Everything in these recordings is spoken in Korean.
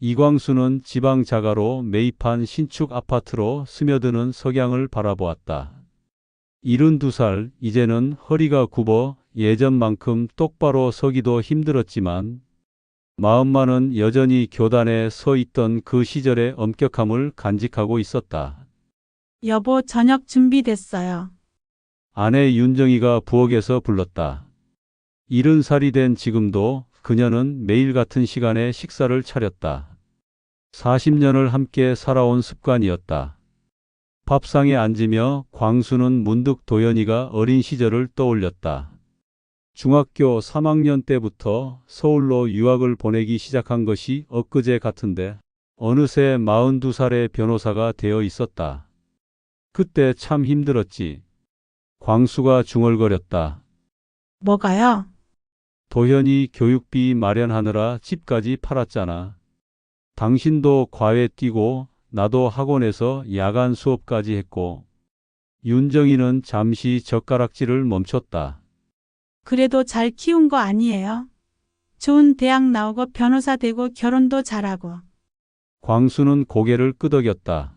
이광수는 지방 자가로 매입한 신축 아파트로 스며드는 석양을 바라보았다. 72살, 이제는 허리가 굽어 예전만큼 똑바로 서기도 힘들었지만 마음만은 여전히 교단에 서 있던 그 시절의 엄격함을 간직하고 있었다. 여보, 저녁 준비됐어요. 아내 윤정이가 부엌에서 불렀다. 70살이 된 지금도 그녀는 매일 같은 시간에 식사를 차렸다. 40년을 함께 살아온 습관이었다. 밥상에 앉으며 광수는 문득 도연이가 어린 시절을 떠올렸다. 중학교 3학년 때부터 서울로 유학을 보내기 시작한 것이 엊그제 같은데 어느새 42살의 변호사가 되어 있었다. 그때 참 힘들었지. 광수가 중얼거렸다. 뭐가요? 도현이 교육비 마련하느라 집까지 팔았잖아. 당신도 과외 뛰고 나도 학원에서 야간 수업까지 했고. 윤정이는 잠시 젓가락질을 멈췄다. 그래도 잘 키운 거 아니에요? 좋은 대학 나오고 변호사 되고 결혼도 잘하고. 광수는 고개를 끄덕였다.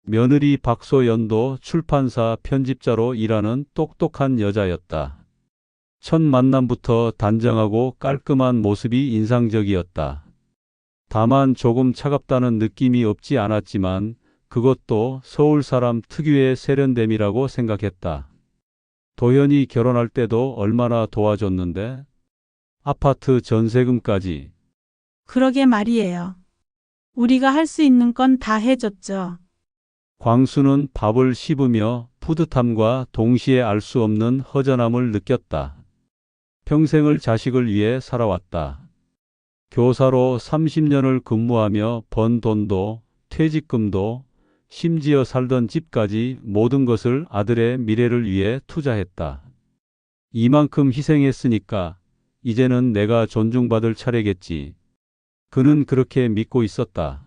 며느리 박소연도 출판사 편집자로 일하는 똑똑한 여자였다. 첫 만남부터 단정하고 깔끔한 모습이 인상적이었다. 다만 조금 차갑다는 느낌이 없지 않았지만 그것도 서울 사람 특유의 세련됨이라고 생각했다. 도현이 결혼할 때도 얼마나 도와줬는데 아파트 전세금까지. 그러게 말이에요. 우리가 할 수 있는 건 다 해줬죠. 광수는 밥을 씹으며 뿌듯함과 동시에 알 수 없는 허전함을 느꼈다. 평생을 자식을 위해 살아왔다. 교사로 30년을 근무하며 번 돈도 퇴직금도 심지어 살던 집까지 모든 것을 아들의 미래를 위해 투자했다. 이만큼 희생했으니까 이제는 내가 존중받을 차례겠지. 그는 그렇게 믿고 있었다.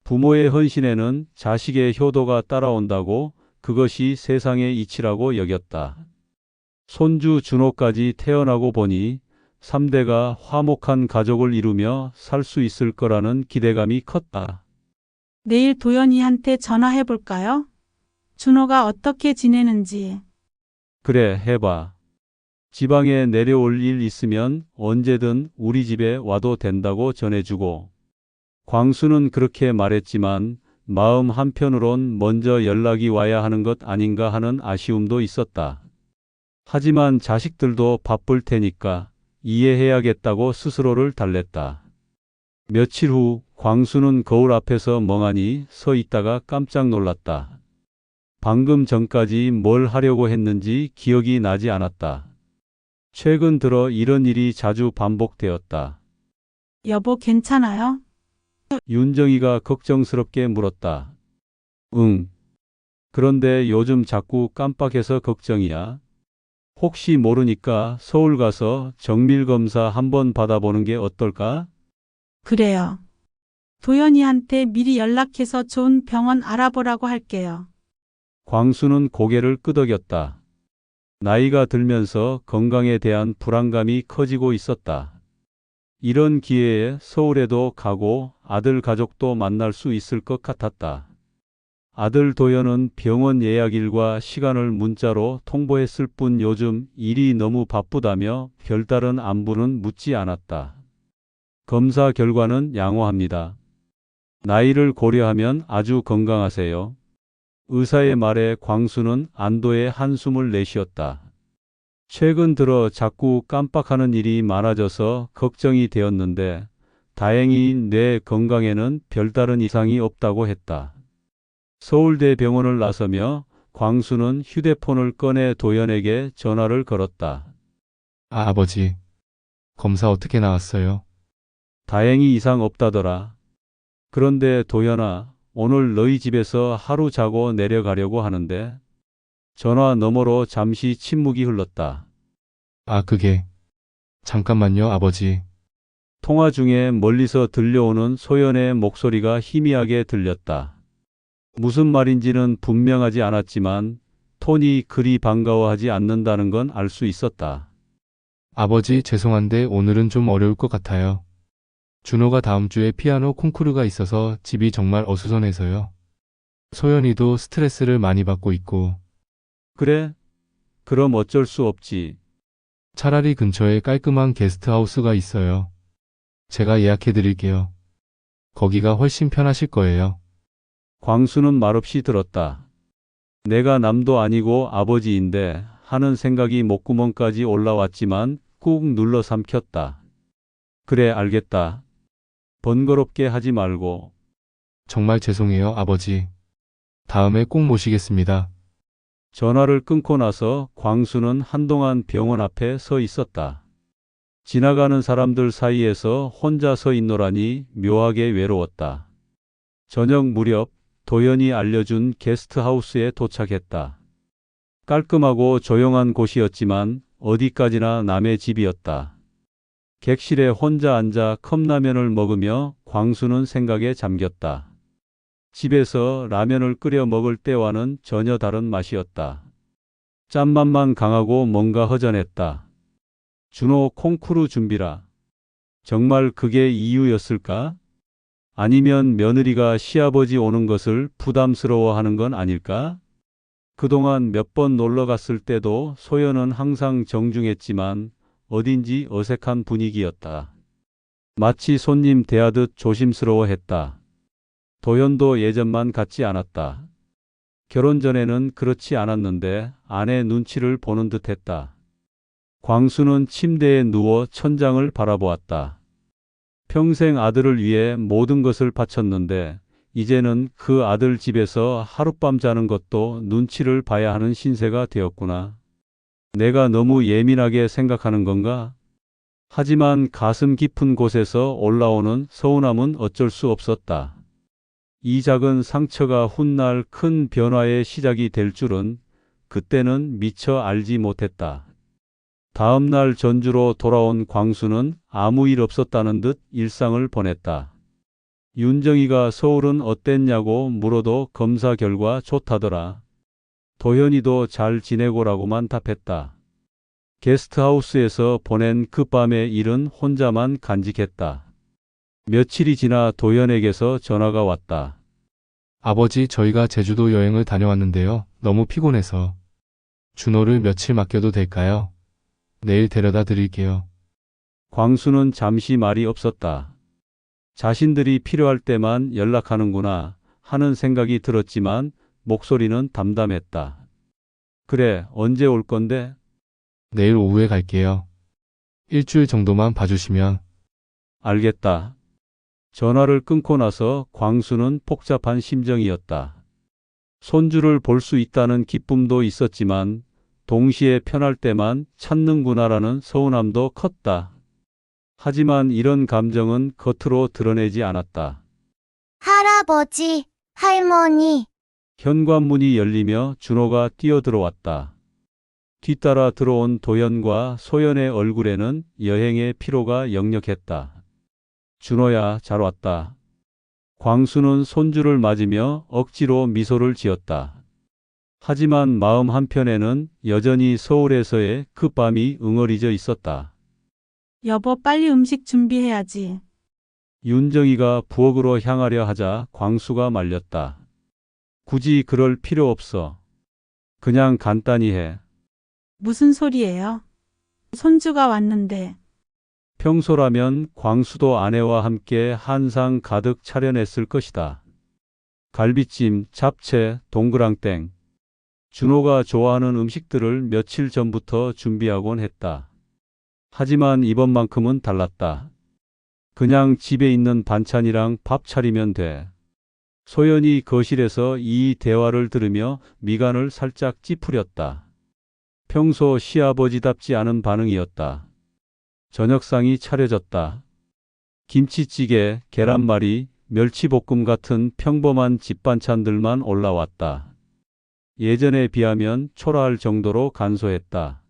부모의 헌신에는 자식의 효도가 따라온다고 그것이 세상의 이치라고 여겼다. 손주 준호까지 태어나고 보니 3대가 화목한 가족을 이루며 살 수 있을 거라는 기대감이 컸다. 내일 도연이한테 전화해 볼까요? 준호가 어떻게 지내는지. 그래, 해봐. 지방에 내려올 일 있으면 언제든 우리 집에 와도 된다고 전해주고. 광수는 그렇게 말했지만 마음 한편으론 먼저 연락이 와야 하는 것 아닌가 하는 아쉬움도 있었다. 하지만 자식들도 바쁠 테니까 이해해야겠다고 스스로를 달랬다. 며칠 후 광수는 거울 앞에서 멍하니 서 있다가 깜짝 놀랐다. 방금 전까지 뭘 하려고 했는지 기억이 나지 않았다. 최근 들어 이런 일이 자주 반복되었다. 여보, 괜찮아요? 윤정이가 걱정스럽게 물었다. 응. 그런데 요즘 자꾸 깜빡해서 걱정이야. 혹시 모르니까 서울 가서 정밀검사 한번 받아보는 게 어떨까? 그래요. 도연이한테 미리 연락해서 좋은 병원 알아보라고 할게요. 광수는 고개를 끄덕였다. 나이가 들면서 건강에 대한 불안감이 커지고 있었다. 이런 기회에 서울에도 가고 아들 가족도 만날 수 있을 것 같았다. 아들 도연은 병원 예약일과 시간을 문자로 통보했을 뿐 요즘 일이 너무 바쁘다며 별다른 안부는 묻지 않았다. 검사 결과는 양호합니다. 나이를 고려하면 아주 건강하세요. 의사의 말에 광수는 안도의 한숨을 내쉬었다. 최근 들어 자꾸 깜빡하는 일이 많아져서 걱정이 되었는데 다행히 뇌 건강에는 별다른 이상이 없다고 했다. 서울대병원을 나서며 광수는 휴대폰을 꺼내 도연에게 전화를 걸었다. 아버지, 검사 어떻게 나왔어요? 다행히 이상 없다더라. 그런데 도연아, 오늘 너희 집에서 하루 자고 내려가려고 하는데. 전화 너머로 잠시 침묵이 흘렀다. 잠깐만요, 아버지. 통화 중에 멀리서 들려오는 소연의 목소리가 희미하게 들렸다. 무슨 말인지는 분명하지 않았지만 톤이 그리 반가워하지 않는다는 건 알 수 있었다. 아버지, 죄송한데 오늘은 좀 어려울 것 같아요. 준호가 다음 주에 피아노 콩쿠르가 있어서 집이 정말 어수선해서요. 소연이도 스트레스를 많이 받고 있고, 그래? 그럼 어쩔 수 없지. 차라리 근처에 깔끔한 게스트하우스가 있어요. 제가 예약해 드릴게요. 거기가 훨씬 편하실 거예요. 광수는 말없이 들었다. 내가 남도 아니고 아버지인데 하는 생각이 목구멍까지 올라왔지만 꾹 눌러 삼켰다. 그래, 알겠다. 번거롭게 하지 말고. 정말 죄송해요, 아버지. 다음에 꼭 모시겠습니다. 전화를 끊고 나서 광수는 한동안 병원 앞에 서 있었다. 지나가는 사람들 사이에서 혼자 서 있노라니 묘하게 외로웠다. 저녁 무렵 도연이 알려준 게스트하우스에 도착했다. 깔끔하고 조용한 곳이었지만 어디까지나 남의 집이었다. 객실에 혼자 앉아 컵라면을 먹으며 광수는 생각에 잠겼다. 집에서 라면을 끓여 먹을 때와는 전혀 다른 맛이었다. 짠맛만 강하고 뭔가 허전했다. 준호 콩쿠르 준비라. 정말 그게 이유였을까? 아니면 며느리가 시아버지 오는 것을 부담스러워하는 건 아닐까? 그동안 몇 번 놀러 갔을 때도 소연은 항상 정중했지만 어딘지 어색한 분위기였다. 마치 손님 대하듯 조심스러워했다. 도연도 예전만 같지 않았다. 결혼 전에는 그렇지 않았는데 아내 눈치를 보는 듯했다. 광수는 침대에 누워 천장을 바라보았다. 평생 아들을 위해 모든 것을 바쳤는데 이제는 그 아들 집에서 하룻밤 자는 것도 눈치를 봐야 하는 신세가 되었구나. 내가 너무 예민하게 생각하는 건가? 하지만 가슴 깊은 곳에서 올라오는 서운함은 어쩔 수 없었다. 이 작은 상처가 훗날 큰 변화의 시작이 될 줄은 그때는 미처 알지 못했다. 다음 날 전주로 돌아온 광수는 아무 일 없었다는 듯 일상을 보냈다. 윤정이가 서울은 어땠냐고 물어도 검사 결과 좋다더라. 도현이도 잘 지내고라고만 답했다. 게스트하우스에서 보낸 그 밤의 일은 혼자만 간직했다. 며칠이 지나 도현에게서 전화가 왔다. 아버지, 저희가 제주도 여행을 다녀왔는데요. 너무 피곤해서. 준호를 며칠 맡겨도 될까요? 내일 데려다 드릴게요. 광수는 잠시 말이 없었다. 자신들이 필요할 때만 연락하는구나 하는 생각이 들었지만 목소리는 담담했다. 그래, 언제 올 건데? 내일 오후에 갈게요. 일주일 정도만 봐주시면. 알겠다. 전화를 끊고 나서 광수는 복잡한 심정이었다. 손주를 볼 수 있다는 기쁨도 있었지만 동시에 편할 때만 찾는구나라는 서운함도 컸다. 하지만 이런 감정은 겉으로 드러내지 않았다. 할아버지, 할머니, 현관문이 열리며 준호가 뛰어들어왔다. 뒤따라 들어온 도연과 소연의 얼굴에는 여행의 피로가 역력했다. 준호야, 잘 왔다. 광수는 손주를 맞으며 억지로 미소를 지었다. 하지만 마음 한편에는 여전히 서울에서의 그 밤이 응어리져 있었다. 여보, 빨리 음식 준비해야지. 윤정이가 부엌으로 향하려 하자 광수가 말렸다. 굳이 그럴 필요 없어. 그냥 간단히 해. 무슨 소리예요? 손주가 왔는데. 평소라면 광수도 아내와 함께 한상 가득 차려냈을 것이다. 갈비찜, 잡채, 동그랑땡. 준호가 좋아하는 음식들을 며칠 전부터 준비하곤 했다. 하지만 이번만큼은 달랐다. 그냥 집에 있는 반찬이랑 밥 차리면 돼. 소연이 거실에서 이 대화를 들으며 미간을 살짝 찌푸렸다. 평소 시아버지답지 않은 반응이었다. 저녁상이 차려졌다. 김치찌개, 계란말이, 멸치볶음 같은 평범한 집 반찬들만 올라왔다. 예전에 비하면 초라할 정도로 간소했다.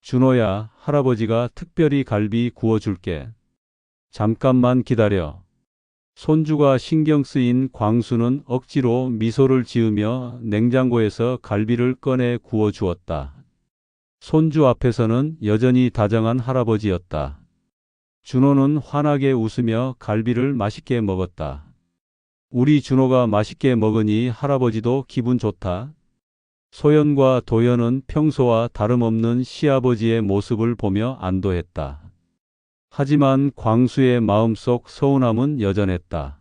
준호야, 할아버지가 특별히 갈비 구워줄게. 잠깐만 기다려. 손주가 신경 쓰인 광수는 억지로 미소를 지으며 냉장고에서 갈비를 꺼내 구워주었다. 손주 앞에서는 여전히 다정한 할아버지였다. 준호는 환하게 웃으며 갈비를 맛있게 먹었다. 우리 준호가 맛있게 먹으니 할아버지도 기분 좋다. 소연과 도연은 평소와 다름없는 시아버지의 모습을 보며 안도했다. 하지만 광수의 마음속 서운함은 여전했다.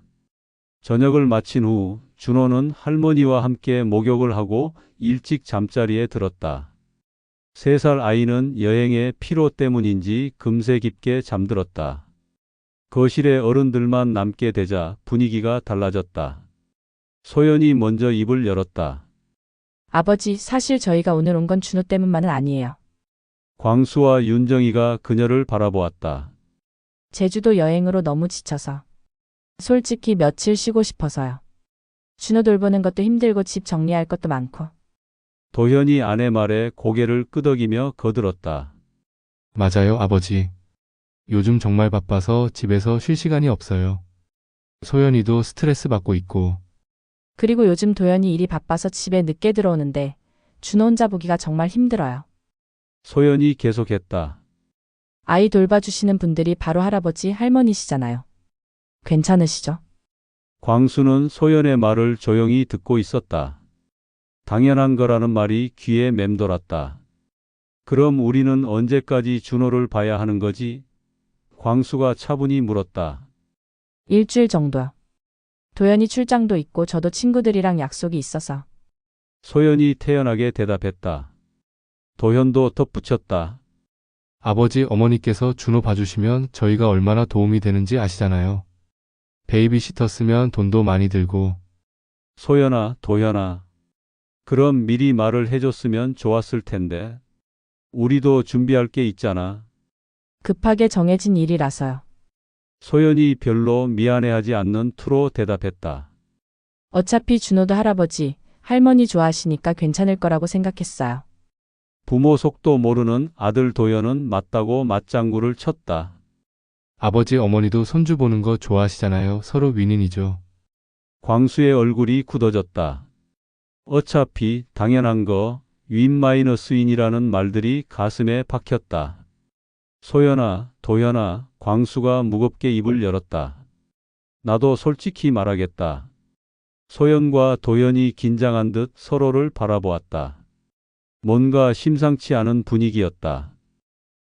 저녁을 마친 후 준호는 할머니와 함께 목욕을 하고 일찍 잠자리에 들었다. 3살 아이는 여행의 피로 때문인지 금세 깊게 잠들었다. 거실에 어른들만 남게 되자 분위기가 달라졌다. 소연이 먼저 입을 열었다. 아버지, 사실 저희가 오늘 온 건 준호 때문만은 아니에요. 광수와 윤정이가 그녀를 바라보았다. 제주도 여행으로 너무 지쳐서. 솔직히 며칠 쉬고 싶어서요. 준호 돌보는 것도 힘들고 집 정리할 것도 많고. 도현이 아내 말에 고개를 끄덕이며 거들었다. 맞아요, 아버지. 요즘 정말 바빠서 집에서 쉴 시간이 없어요. 소연이도 스트레스 받고 있고. 그리고 요즘 도연이 일이 바빠서 집에 늦게 들어오는데 준호 혼자 보기가 정말 힘들어요. 소연이 계속했다. 아이 돌봐주시는 분들이 바로 할아버지, 할머니시잖아요. 괜찮으시죠? 광수는 소연의 말을 조용히 듣고 있었다. 당연한 거라는 말이 귀에 맴돌았다. 그럼 우리는 언제까지 준호를 봐야 하는 거지? 광수가 차분히 물었다. 일주일 정도요. 도연이 출장도 있고 저도 친구들이랑 약속이 있어서. 소연이 태연하게 대답했다. 도현도 덧붙였다. 아버지, 어머니께서 준호 봐주시면 저희가 얼마나 도움이 되는지 아시잖아요. 베이비시터 쓰면 돈도 많이 들고. 소연아, 도현아. 그럼 미리 말을 해줬으면 좋았을 텐데. 우리도 준비할 게 있잖아. 급하게 정해진 일이라서요. 소연이 별로 미안해하지 않는 투로 대답했다. 어차피 준호도 할아버지, 할머니 좋아하시니까 괜찮을 거라고 생각했어요. 부모 속도 모르는 아들 도연은 맞다고 맞장구를 쳤다. 아버지, 어머니도 손주 보는 거 좋아하시잖아요. 서로 윈윈이죠. 광수의 얼굴이 굳어졌다. 어차피 당연한 거 윈-윈이라는 말들이 가슴에 박혔다. 소연아, 도연아, 광수가 무겁게 입을 열었다. 나도 솔직히 말하겠다. 소연과 도연이 긴장한 듯 서로를 바라보았다. 뭔가 심상치 않은 분위기였다.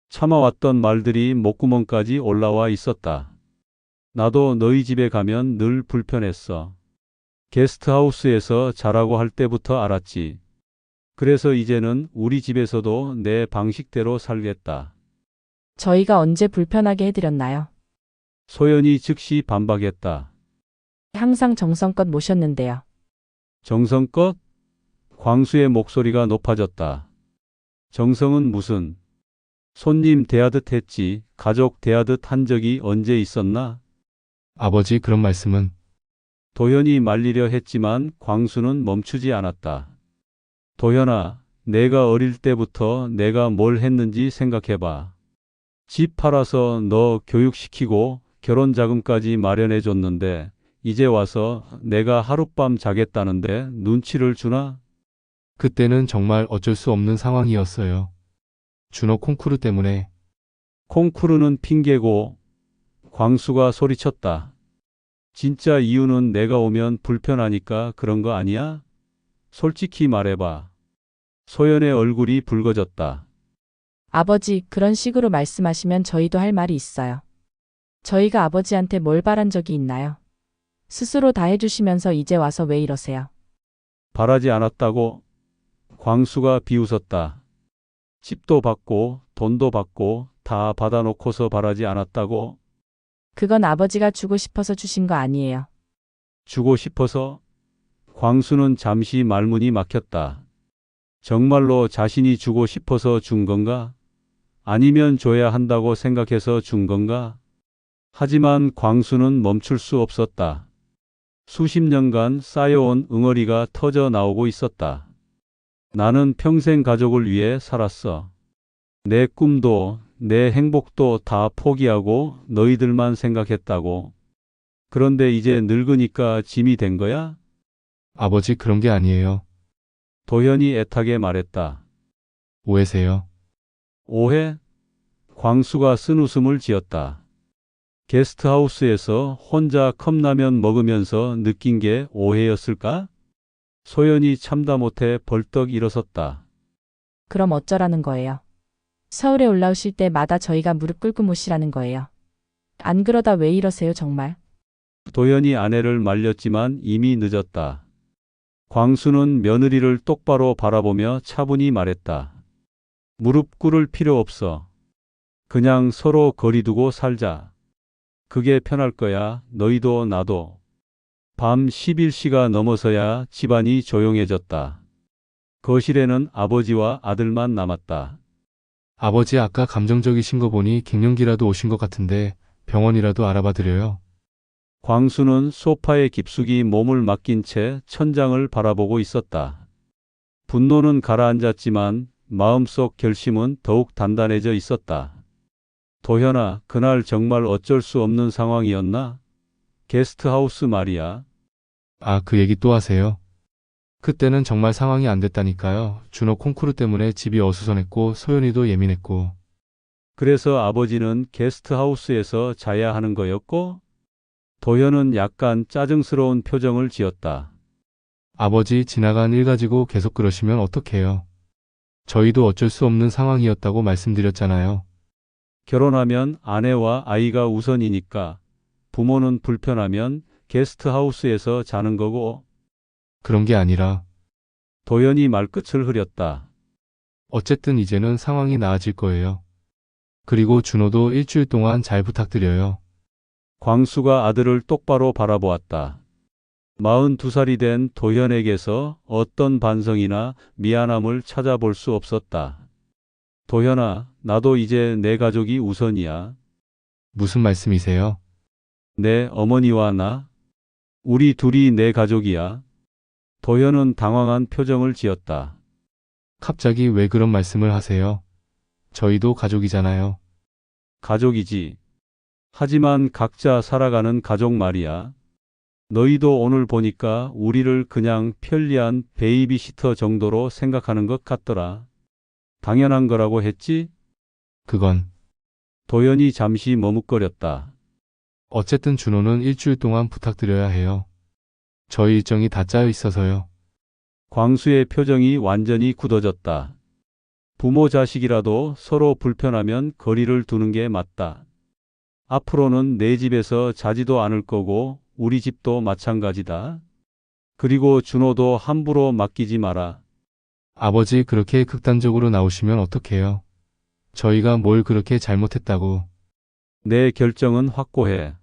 참아왔던 말들이 목구멍까지 올라와 있었다. 나도 너희 집에 가면 늘 불편했어. 게스트하우스에서 자라고 할 때부터 알았지. 그래서 이제는 우리 집에서도 내 방식대로 살겠다. 저희가 언제 불편하게 해드렸나요? 소연이 즉시 반박했다. 항상 정성껏 모셨는데요. 정성껏? 광수의 목소리가 높아졌다. 정성은 무슨? 손님 대하듯 했지 가족 대하듯 한 적이 언제 있었나? 아버지, 그런 말씀은. 도현이 말리려 했지만 광수는 멈추지 않았다. 도현아, 내가 어릴 때부터 내가 뭘 했는지 생각해봐. 집 팔아서 너 교육시키고 결혼 자금까지 마련해 줬는데 이제 와서 내가 하룻밤 자겠다는데 눈치를 주나? 그때는 정말 어쩔 수 없는 상황이었어요. 준호 콩쿠르 때문에. 콩쿠르는 핑계고. 광수가 소리쳤다. 진짜 이유는 내가 오면 불편하니까 그런 거 아니야? 솔직히 말해봐. 소연의 얼굴이 붉어졌다. 아버지, 그런 식으로 말씀하시면 저희도 할 말이 있어요. 저희가 아버지한테 뭘 바란 적이 있나요? 스스로 다 해주시면서 이제 와서 왜 이러세요? 바라지 않았다고? 광수가 비웃었다. 집도 받고 돈도 받고 다 받아놓고서 바라지 않았다고? 그건 아버지가 주고 싶어서 주신 거 아니에요. 주고 싶어서? 광수는 잠시 말문이 막혔다. 정말로 자신이 주고 싶어서 준 건가? 아니면 줘야 한다고 생각해서 준 건가? 하지만 광수는 멈출 수 없었다. 수십 년간 쌓여온 응어리가 터져 나오고 있었다. 나는 평생 가족을 위해 살았어. 내 꿈도 내 행복도 다 포기하고 너희들만 생각했다고. 그런데 이제 늙으니까 짐이 된 거야? 아버지, 그런 게 아니에요. 도현이 애타게 말했다. 오해세요. 오해? 광수가 쓴웃음을 지었다. 게스트하우스에서 혼자 컵라면 먹으면서 느낀 게 오해였을까? 소연이 참다 못해 벌떡 일어섰다. 그럼 어쩌라는 거예요? 서울에 올라오실 때마다 저희가 무릎 꿇고 모시라는 거예요. 안 그러다 왜 이러세요, 정말? 도연이 아내를 말렸지만 이미 늦었다. 광수는 며느리를 똑바로 바라보며 차분히 말했다. 무릎 꿇을 필요 없어. 그냥 서로 거리 두고 살자. 그게 편할 거야, 너희도 나도. 밤 11시가 넘어서야 집안이 조용해졌다. 거실에는 아버지와 아들만 남았다. 아버지 아까 감정적이신 거 보니 갱년기라도 오신 것 같은데 병원이라도 알아봐 드려요. 광수는 소파에 깊숙이 몸을 맡긴 채 천장을 바라보고 있었다. 분노는 가라앉았지만 마음속 결심은 더욱 단단해져 있었다. 도현아, 그날 정말 어쩔 수 없는 상황이었나? 게스트하우스 말이야. 아, 그 얘기 또 하세요? 그때는 정말 상황이 안 됐다니까요. 준호 콩쿠르 때문에 집이 어수선했고 소연이도 예민했고. 그래서 아버지는 게스트하우스에서 자야 하는 거였고? 도현은 약간 짜증스러운 표정을 지었다. 아버지 지나간 일 가지고 계속 그러시면 어떡해요? 저희도 어쩔 수 없는 상황이었다고 말씀드렸잖아요. 결혼하면 아내와 아이가 우선이니까 부모는 불편하면 게스트하우스에서 자는 거고. 그런 게 아니라 도연이 말끝을 흐렸다. 어쨌든 이제는 상황이 나아질 거예요. 그리고 준호도 일주일 동안 잘 부탁드려요. 광수가 아들을 똑바로 바라보았다. 42살이 된 도현에게서 어떤 반성이나 미안함을 찾아볼 수 없었다. 도현아, 나도 이제 내 가족이 우선이야. 무슨 말씀이세요? 내 어머니와 나. 우리 둘이 내 가족이야. 도현은 당황한 표정을 지었다. 갑자기 왜 그런 말씀을 하세요? 저희도 가족이잖아요. 가족이지. 하지만 각자 살아가는 가족 말이야. 너희도 오늘 보니까 우리를 그냥 편리한 베이비시터 정도로 생각하는 것 같더라. 당연한 거라고 했지? 그건 도연이 잠시 머뭇거렸다. 어쨌든 준호는 일주일 동안 부탁드려야 해요. 저희 일정이 다 짜여 있어서요. 광수의 표정이 완전히 굳어졌다. 부모 자식이라도 서로 불편하면 거리를 두는 게 맞다. 앞으로는 내 집에서 자지도 않을 거고 우리 집도 마찬가지다. 그리고 준호도 함부로 맡기지 마라. 아버지 그렇게 극단적으로 나오시면 어떡해요? 저희가 뭘 그렇게 잘못했다고. 내 결정은 확고해.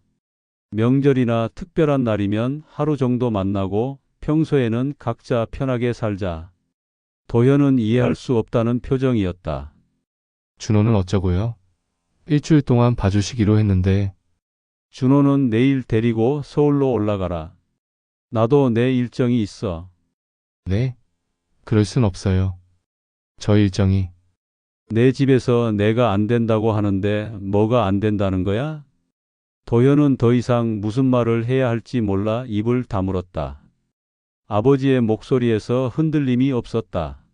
명절이나 특별한 날이면 하루 정도 만나고 평소에는 각자 편하게 살자. 도현은 이해할 수 없다는 표정이었다. 준호는 어쩌고요? 일주일 동안 봐주시기로 했는데. 준호는 내일 데리고 서울로 올라가라. 나도 내 일정이 있어. 네? 그럴 순 없어요. 저희 일정이. 내 집에서 내가 안 된다고 하는데 뭐가 안 된다는 거야? 도현은 더 이상 무슨 말을 해야 할지 몰라 입을 다물었다. 아버지의 목소리에서 흔들림이 없었다.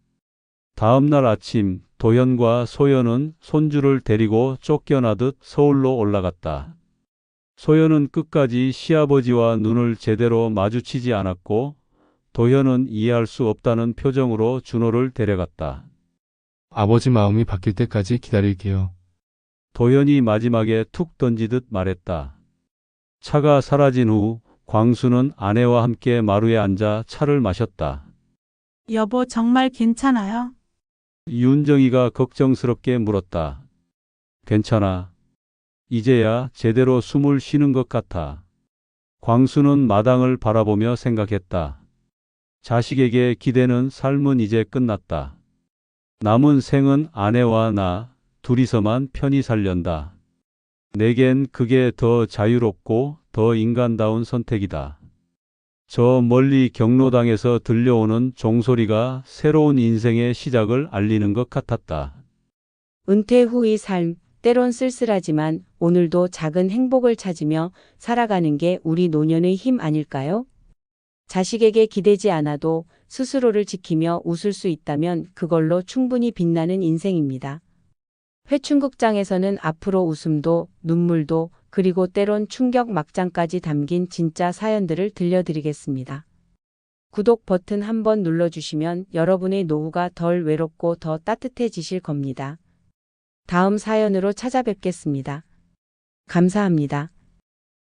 다음 날 아침 도현과 소연은 손주를 데리고 쫓겨나듯 서울로 올라갔다. 소연은 끝까지 시아버지와 눈을 제대로 마주치지 않았고 도현은 이해할 수 없다는 표정으로 준호를 데려갔다. 아버지 마음이 바뀔 때까지 기다릴게요. 도현이 마지막에 툭 던지듯 말했다. 차가 사라진 후 광수는 아내와 함께 마루에 앉아 차를 마셨다. 여보, 정말 괜찮아요? 윤정이가 걱정스럽게 물었다. 괜찮아. 이제야 제대로 숨을 쉬는 것 같아. 광수는 마당을 바라보며 생각했다. 자식에게 기대는 삶은 이제 끝났다. 남은 생은 아내와 나 둘이서만 편히 살련다. 내겐 그게 더 자유롭고 더 인간다운 선택이다. 저 멀리 경로당에서 들려오는 종소리가 새로운 인생의 시작을 알리는 것 같았다. 은퇴 후의 삶, 때론 쓸쓸하지만 오늘도 작은 행복을 찾으며 살아가는 게 우리 노년의 힘 아닐까요? 자식에게 기대지 않아도 스스로를 지키며 웃을 수 있다면 그걸로 충분히 빛나는 인생입니다. 회춘극장에서는 앞으로 웃음도, 눈물도, 그리고 때론 충격 막장까지 담긴 진짜 사연들을 들려드리겠습니다. 구독 버튼 한번 눌러주시면 여러분의 노후가 덜 외롭고 더 따뜻해지실 겁니다. 다음 사연으로 찾아뵙겠습니다. 감사합니다.